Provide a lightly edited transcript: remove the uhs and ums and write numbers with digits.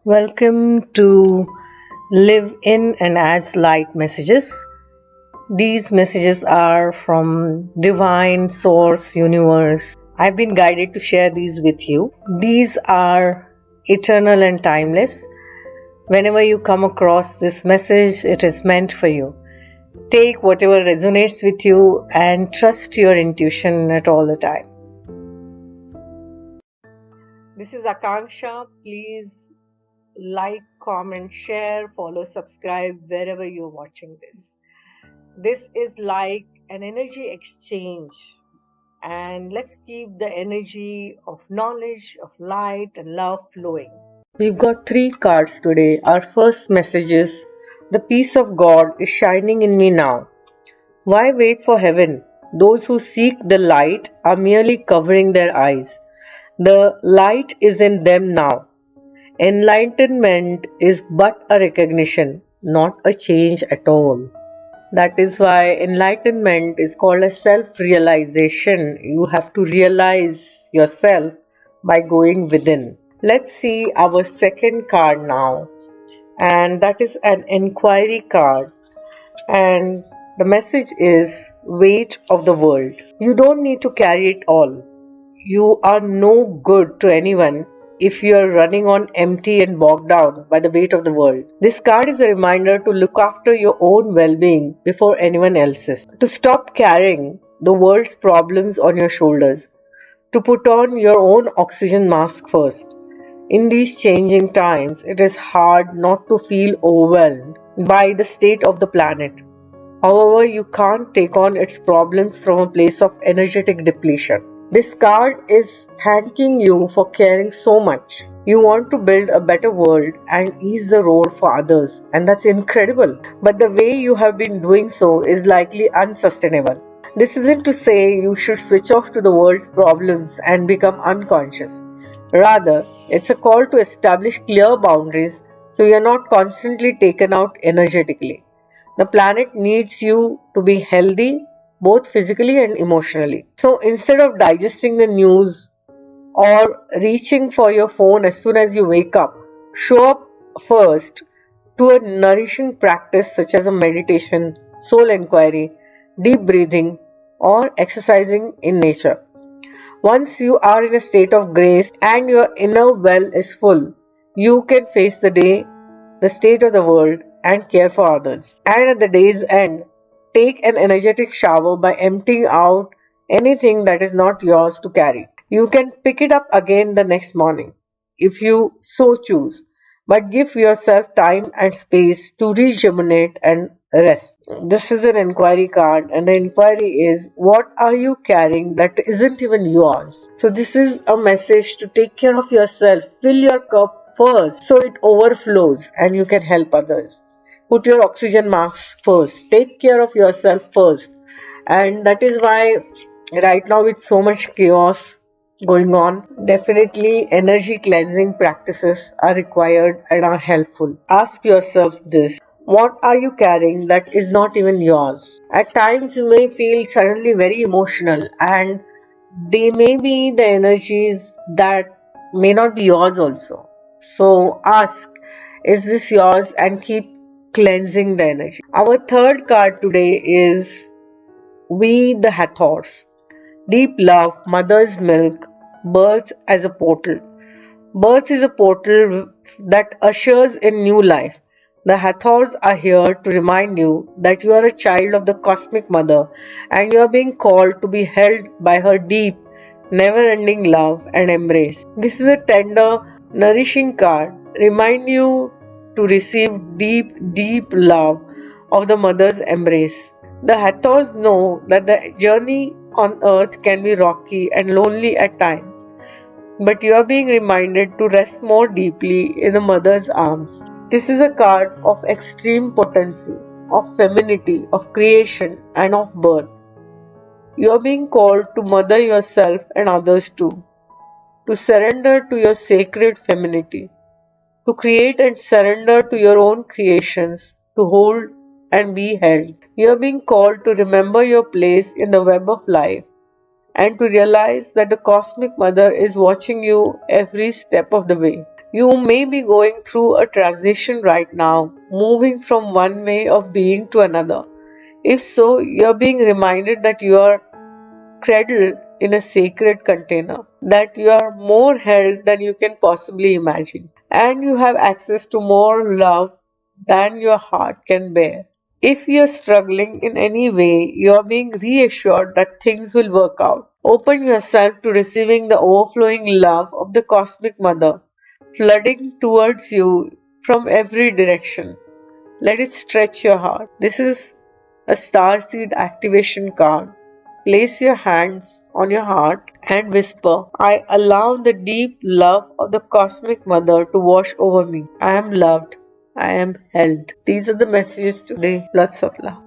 Welcome to Live in and as Light messages. These messages are from Divine Source Universe. I've been guided to share these with you. These are eternal and timeless. Whenever you come across this message, it is meant for you. Take whatever resonates with you and trust your intuition at all the time. This is Akanksshaa. Please like, comment, share, follow, subscribe wherever you're watching this. This is like an energy exchange, and let's keep the energy of knowledge, of light, and love flowing. We've got 3 cards today. Our first message is: the peace of God is shining in me now. Why wait for heaven? Those who seek the light are merely covering their eyes. The light is in them now. Enlightenment is but a recognition, not a change at all. That is why enlightenment is called a self-realization. You have to realize yourself by going within. Let's see our second card now, and that is an inquiry card. And the message is weight of the world. You don't need to carry it all. You are no good to anyone if you are running on empty and bogged down by the weight of the world. This card is a reminder to look after your own well-being before anyone else's. To stop carrying the world's problems on your shoulders. To put on your own oxygen mask first. In these changing times, it is hard not to feel overwhelmed by the state of the planet. However, you can't take on its problems from a place of energetic depletion. This card is thanking you for caring so much. You want to build a better world and ease the road for others, and that's incredible. But the way you have been doing so is likely unsustainable. This isn't to say you should switch off to the world's problems and become unconscious. Rather, it's a call to establish clear boundaries so you're not constantly taken out energetically. The planet needs you to be healthy, both physically and emotionally. So instead of digesting the news or reaching for your phone as soon as you wake up, show up first to a nourishing practice such as a meditation, soul inquiry, deep breathing, or exercising in nature. Once you are in a state of grace and your inner well is full, you can face the day, the state of the world, and care for others. And at the day's end, take an energetic shower by emptying out anything that is not yours to carry. You can pick it up again the next morning, if you so choose, but give yourself time and space to rejuvenate and rest. This is an inquiry card, and the inquiry is: what are you carrying that isn't even yours? So, this is a message to take care of yourself. Fill your cup first so it overflows and you can help others. Put your oxygen mask first. Take care of yourself first. And that is why, right now, with so much chaos going on, definitely energy cleansing practices are required and are helpful. Ask yourself this: what are you carrying that is not even yours? At times, you may feel suddenly very emotional, and they may be the energies that may not be yours also. So, ask, is this yours? And keep cleansing the energy. Our third card today is We the Hathors. Deep love, mother's milk, birth as a portal. Birth is a portal that ushers in new life. The Hathors are here to remind you that you are a child of the cosmic mother and you are being called to be held by her deep, never-ending love and embrace. This is a tender, nourishing card. Remind you to receive deep, deep love of the mother's embrace. The Hathors know that the journey on earth can be rocky and lonely at times, but you are being reminded to rest more deeply in the mother's arms. This is a card of extreme potency, of femininity, of creation, and of birth. You are being called to mother yourself and others too, to surrender to your sacred femininity, to create and surrender to your own creations, to hold and be held. You are being called to remember your place in the web of life and to realize that the Cosmic Mother is watching you every step of the way. You may be going through a transition right now, moving from one way of being to another. If so, you're being reminded that you are cradled in a sacred container, that you are more held than you can possibly imagine, and you have access to more love than your heart can bear. If you're struggling in any way, you're being reassured that things will work out. Open yourself to receiving the overflowing love of the Cosmic Mother, flooding towards you from every direction. Let it stretch your heart. This is a starseed activation card. Place your hands on your heart and whisper, I allow the deep love of the Cosmic Mother to wash over me. I am loved. I am held. These are the messages today. Lots of love.